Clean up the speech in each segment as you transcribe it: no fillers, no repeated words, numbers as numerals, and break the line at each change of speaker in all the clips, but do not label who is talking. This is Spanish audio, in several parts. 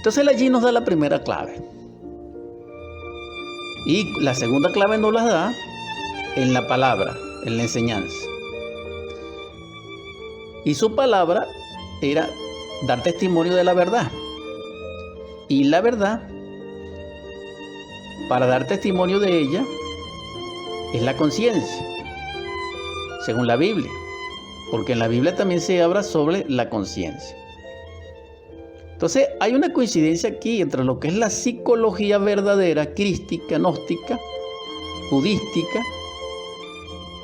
Entonces allí nos da la primera clave. Y la segunda clave nos la da en la palabra, en la enseñanza. Y su palabra era dar testimonio de la verdad. Y la verdad, para dar testimonio de ella, es la conciencia, según la Biblia. Porque en la Biblia también se habla sobre la conciencia. Entonces, hay una coincidencia aquí entre lo que es la psicología verdadera, crística, gnóstica, budística,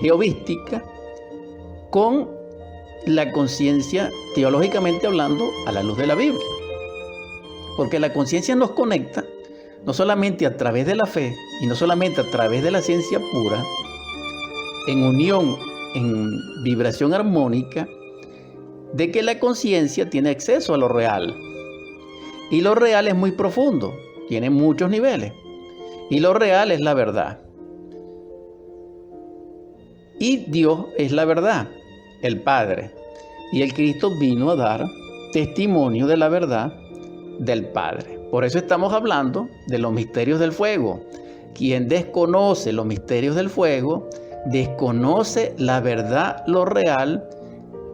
jehovística, con la conciencia, teológicamente hablando, a la luz de la Biblia. Porque la conciencia nos conecta, no solamente a través de la fe, y no solamente a través de la ciencia pura, en unión, en vibración armónica, de que la conciencia tiene acceso a lo real. Y lo real es muy profundo, tiene muchos niveles. Y lo real es la verdad. Y Dios es la verdad, el Padre. Y el Cristo vino a dar testimonio de la verdad del Padre. Por eso estamos hablando de los misterios del fuego. Quien desconoce los misterios del fuego, desconoce la verdad, lo real,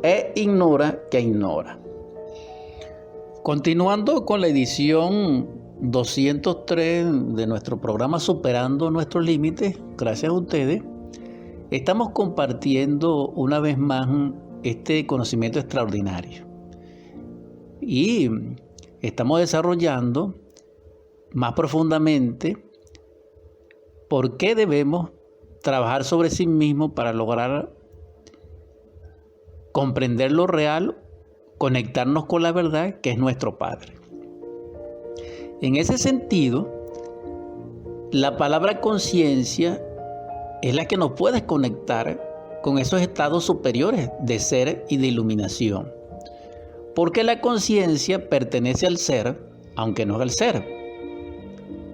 e ignora que ignora. Continuando con la edición 203 de nuestro programa Superando Nuestros Límites, gracias a ustedes, estamos compartiendo una vez más este conocimiento extraordinario. Y estamos desarrollando más profundamente por qué debemos trabajar sobre sí mismos para lograr comprender lo real, conectarnos con la verdad que es nuestro Padre. En ese sentido, la palabra conciencia es la que nos puede conectar con esos estados superiores de ser y de iluminación. Porque la conciencia pertenece al ser, aunque no es el ser.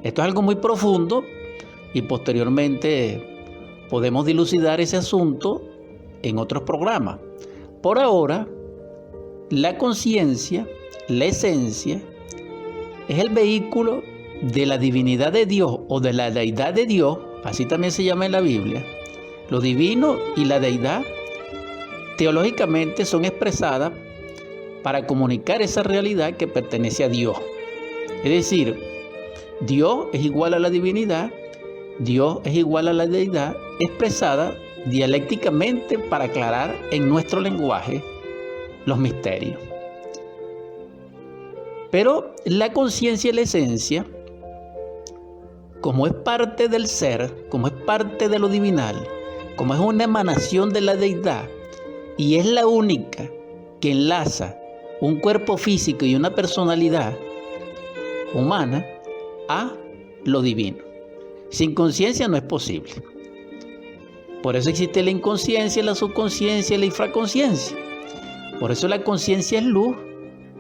Esto es algo muy profundo y posteriormente podemos dilucidar ese asunto en otros programas. Por ahora, la conciencia, la esencia, es el vehículo de la divinidad de Dios o de la deidad de Dios, así también se llama en la Biblia. Lo divino y la deidad teológicamente son expresadas para comunicar esa realidad que pertenece a Dios. Es decir, Dios es igual a la divinidad, Dios es igual a la deidad, expresada dialécticamente para aclarar en nuestro lenguaje los misterios. Pero la conciencia y la esencia, como es parte del ser, como es parte de lo divinal, como es una emanación de la deidad y es la única que enlaza un cuerpo físico y una personalidad humana a lo divino. Sin conciencia no es posible. Por eso existe la inconsciencia, la subconsciencia y la infraconsciencia. Por eso la conciencia es luz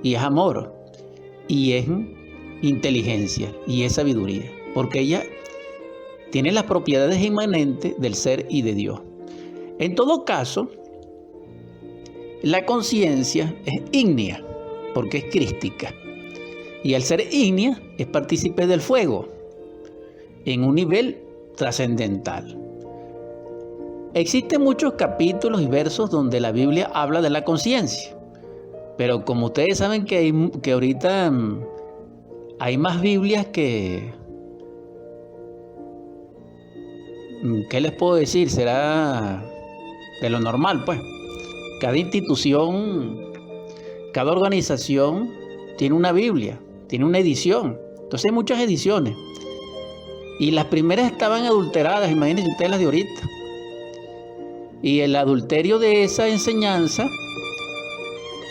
y es amor y es inteligencia y es sabiduría. Porque ella tiene las propiedades inmanentes del ser y de Dios. En todo caso, la conciencia es ígnea porque es crística. Y al ser ígnea es partícipe del fuego en un nivel trascendental. Existen muchos capítulos y versos donde la Biblia habla de la conciencia, pero como ustedes saben que ahorita hay más Biblias que... ¿Qué les puedo decir? Será de lo normal, pues. Cada institución, cada organización tiene una Biblia, tiene una edición. Entonces hay muchas ediciones. Y las primeras estaban adulteradas, imagínense ustedes las de ahorita. Y el adulterio de esa enseñanza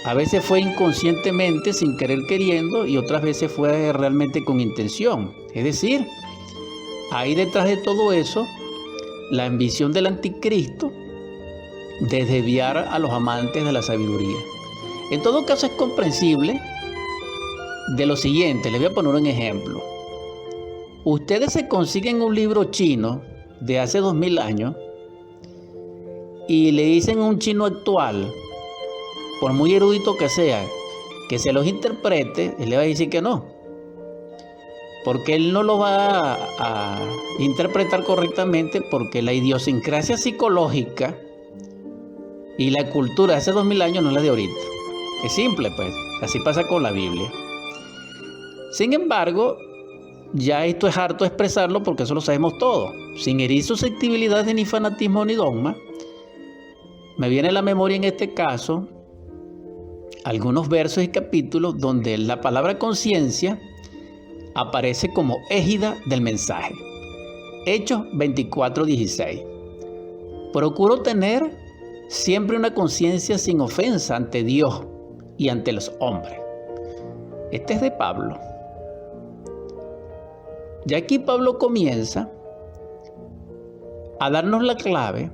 a veces fue inconscientemente, sin querer queriendo, y otras veces fue realmente con intención. Es decir, ahí detrás de todo eso, la ambición del anticristo de desviar a los amantes de la sabiduría. En todo caso es comprensible de lo siguiente, les voy a poner un ejemplo. Ustedes se consiguen un libro chino de hace 2000 años y le dicen a un chino actual, por muy erudito que sea, que se los interprete, él le va a decir que no, porque él no lo va a interpretar correctamente, porque la idiosincrasia psicológica y la cultura de hace 2000 años no es la de ahorita. Es simple, pues, así pasa con la Biblia. Sin embargo, ya esto es harto expresarlo porque eso lo sabemos todos. Sin herir susceptibilidades ni fanatismo ni dogma, me viene a la memoria en este caso algunos versos y capítulos donde la palabra conciencia aparece como égida del mensaje. Hechos 24:16. Procuro tener siempre una conciencia sin ofensa ante Dios y ante los hombres. Este es de Pablo. Ya aquí Pablo comienza a darnos la clave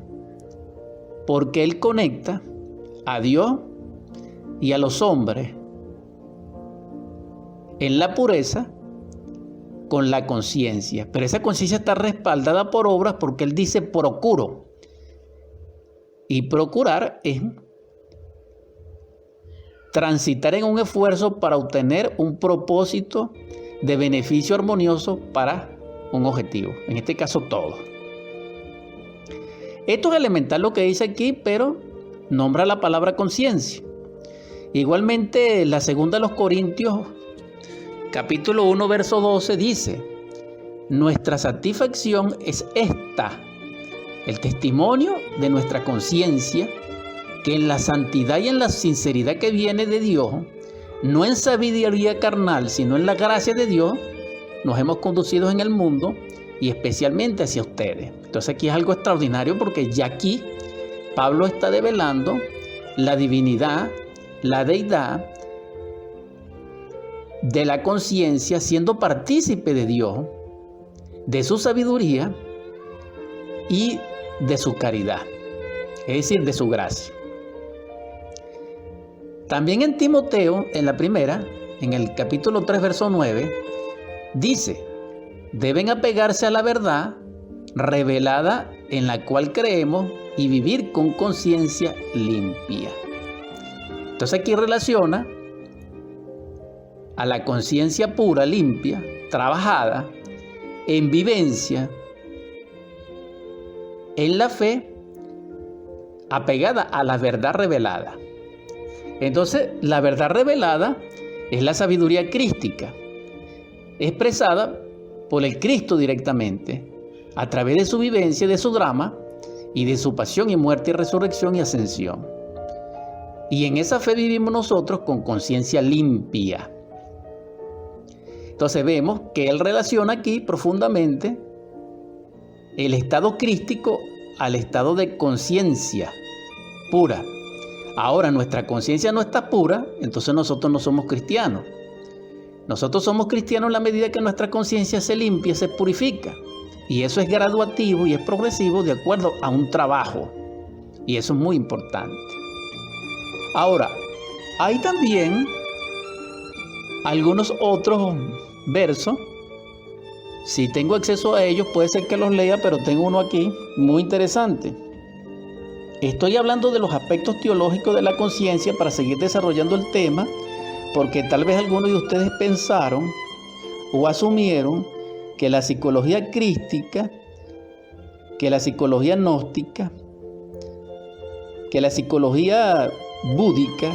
porque él conecta a Dios y a los hombres en la pureza con la conciencia. Pero esa conciencia está respaldada por obras porque él dice procuro. Y procurar es transitar en un esfuerzo para obtener un propósito de beneficio armonioso para un objetivo, en este caso todo. Esto es elemental lo que dice aquí, pero nombra la palabra conciencia. Igualmente, la segunda de los Corintios, capítulo 1, verso 12, dice: nuestra satisfacción es esta, el testimonio de nuestra conciencia, que en la santidad y en la sinceridad que viene de Dios, no en sabiduría carnal, sino en la gracia de Dios, nos hemos conducido en el mundo y especialmente hacia ustedes. Entonces aquí es algo extraordinario porque ya aquí Pablo está develando la divinidad, la deidad de la conciencia, siendo partícipe de Dios, de su sabiduría y de su caridad, es decir, de su gracia. También en Timoteo, en la primera, en el capítulo 3, verso 9, dice: deben apegarse a la verdad revelada en la cual creemos y vivir con conciencia limpia. Entonces aquí relaciona a la conciencia pura, limpia, trabajada, en vivencia, en la fe, apegada a la verdad revelada. Entonces, la verdad revelada es la sabiduría crística, expresada por el Cristo directamente, a través de su vivencia, de su drama y de su pasión y muerte y resurrección y ascensión. Y en esa fe vivimos nosotros con conciencia limpia. Entonces vemos que él relaciona aquí profundamente el estado crístico al estado de conciencia pura. Ahora, nuestra conciencia no está pura, entonces nosotros no somos cristianos. Nosotros somos cristianos en la medida que nuestra conciencia se limpia, se purifica. Y eso es graduativo y es progresivo de acuerdo a un trabajo. Y eso es muy importante. Ahora, hay también algunos otros versos. Si tengo acceso a ellos, puede ser que los lea, pero tengo uno aquí muy interesante. Estoy hablando de los aspectos teológicos de la conciencia para seguir desarrollando el tema, porque tal vez algunos de ustedes pensaron o asumieron que la psicología crística, que la psicología gnóstica, que la psicología búdica,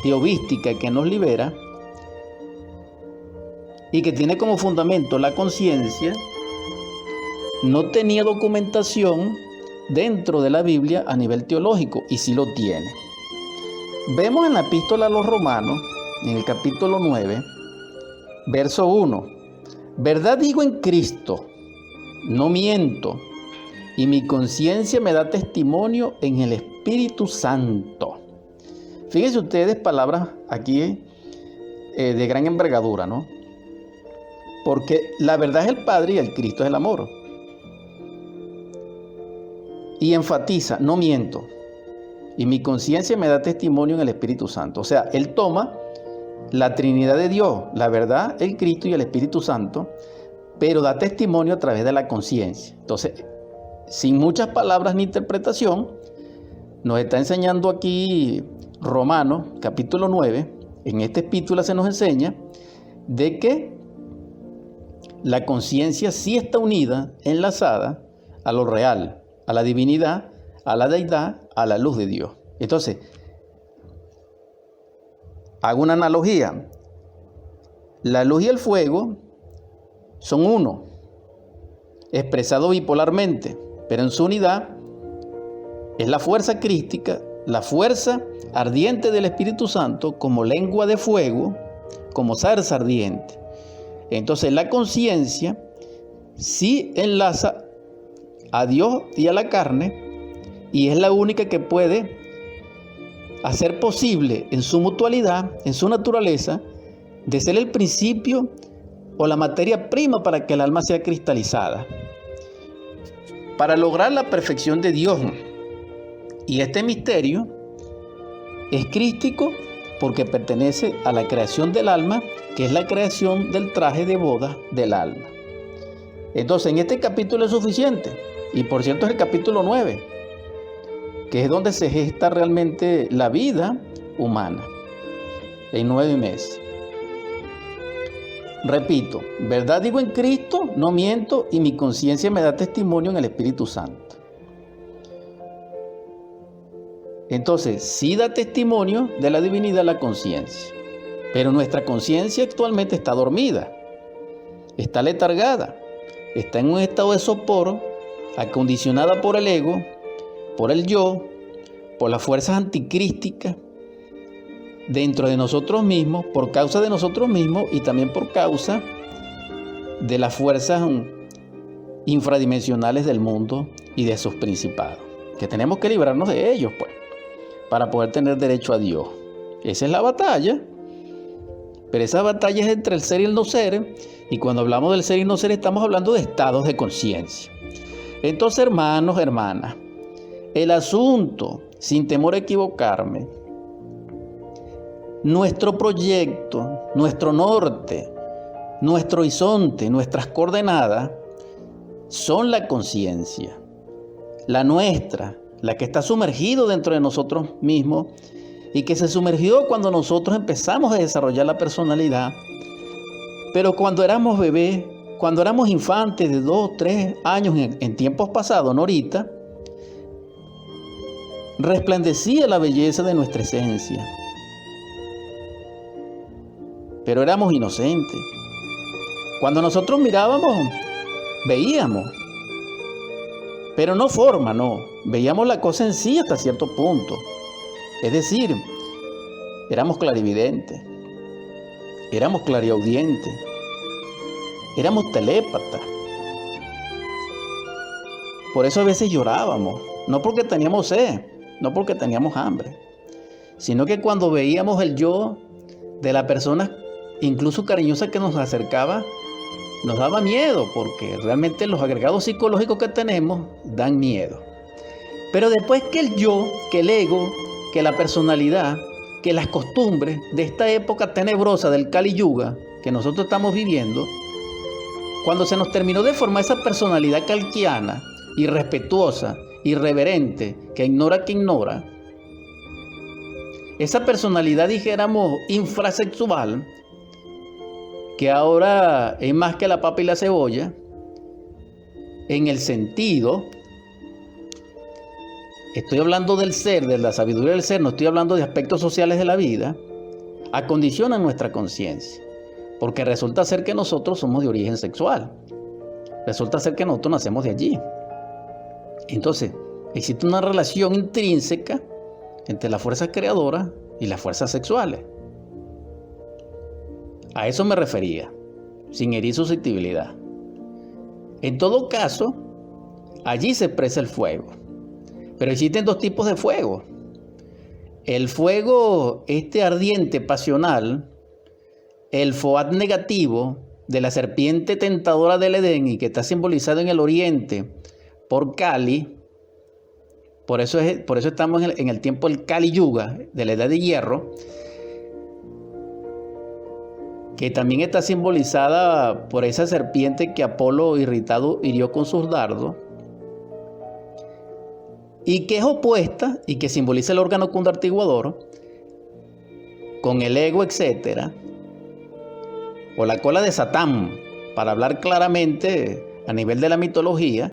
teovística, que nos libera y que tiene como fundamento la conciencia, no tenía documentación dentro de la Biblia a nivel teológico, y sí lo tiene. Vemos en la epístola a los Romanos, en el capítulo 9, verso 1: verdad digo en Cristo, no miento, y mi conciencia me da testimonio en el Espíritu Santo. Fíjense ustedes, palabras aquí de gran envergadura, ¿no? Porque la verdad es el Padre y el Cristo es el amor. Y enfatiza: no miento, y mi conciencia me da testimonio en el Espíritu Santo. O sea, él toma la Trinidad de Dios, la verdad, el Cristo y el Espíritu Santo, pero da testimonio a través de la conciencia. Entonces, sin muchas palabras ni interpretación, nos está enseñando aquí Romanos, capítulo 9. En esta epístola se nos enseña de que la conciencia sí está unida, enlazada a lo real, a la divinidad, a la deidad, a la luz de Dios. Entonces, hago una analogía. La luz y el fuego son uno, expresado bipolarmente, pero en su unidad es la fuerza crística, la fuerza ardiente del Espíritu Santo como lengua de fuego, como zarza ardiente. Entonces la conciencia sí enlaza a Dios y a la carne y es la única que puede hacer posible en su mutualidad, en su naturaleza, de ser el principio o la materia prima para que el alma sea cristalizada. Para lograr la perfección de Dios. Y este misterio es crístico porque pertenece a la creación del alma, que es la creación del traje de boda del alma. Entonces, en este capítulo es suficiente. Y por cierto es el capítulo 9, que es donde se gesta realmente la vida humana, en 9 meses. Repito, verdad digo en Cristo, no miento, y mi conciencia me da testimonio en el Espíritu Santo. Entonces, sí da testimonio de la divinidad la conciencia, pero nuestra conciencia actualmente está dormida, está letargada, está en un estado de sopor, acondicionada por el ego, por el yo, por las fuerzas anticrísticas dentro de nosotros mismos, por causa de nosotros mismos y también por causa de las fuerzas infradimensionales del mundo y de sus principados, que tenemos que librarnos de ellos, pues, para poder tener derecho a Dios. Esa es la batalla. Pero esa batalla es entre el ser y el no ser. Y cuando hablamos del ser y no ser, estamos hablando de estados de conciencia. Entonces, hermanos, hermanas, el asunto, sin temor a equivocarme, nuestro proyecto, nuestro norte, nuestro horizonte, nuestras coordenadas, son la conciencia, la nuestra, la que está sumergido dentro de nosotros mismos y que se sumergió cuando nosotros empezamos a desarrollar la personalidad. Pero cuando éramos bebés, cuando éramos infantes de 2, 3 años en tiempos pasados, no ahorita, resplandecía la belleza de nuestra esencia. Pero éramos inocentes. Cuando nosotros mirábamos, veíamos. Pero no forma, no. Veíamos la cosa en sí hasta cierto punto. Es decir, éramos clarividentes, éramos clariaudientes, éramos telépatas. Por eso a veces llorábamos, no porque teníamos sed, no porque teníamos hambre, sino que cuando veíamos el yo de la persona, incluso cariñosa, que nos acercaba, nos daba miedo, porque realmente los agregados psicológicos que tenemos dan miedo. Pero después que el yo, que el ego, que la personalidad, que las costumbres de esta época tenebrosa del Kali Yuga que nosotros estamos viviendo, cuando se nos terminó de formar esa personalidad kalkiana, irrespetuosa, irreverente, que ignora que ignora, esa personalidad, dijéramos, infrasexual, que ahora es más que la papa y la cebolla, en el sentido, estoy hablando del ser, de la sabiduría del ser, no estoy hablando de aspectos sociales de la vida, acondicionan nuestra conciencia, porque resulta ser que nosotros somos de origen sexual, resulta ser que nosotros nacemos de allí. Entonces, existe una relación intrínseca entre las fuerzas creadoras y las fuerzas sexuales. A eso me refería, sin herir susceptibilidad. En todo caso, allí se expresa el fuego. Pero existen 2 tipos de fuego. El fuego ardiente, pasional, el foat negativo de la serpiente tentadora del Edén y que está simbolizado en el oriente por Kali. Por eso estamos en el tiempo del Kali Yuga, de la edad de hierro, que también está simbolizada por esa serpiente que Apolo irritado hirió con sus dardos, y que es opuesta y que simboliza el órgano condartiguador con el ego, etcétera, o la cola de Satán, para hablar claramente a nivel de la mitología,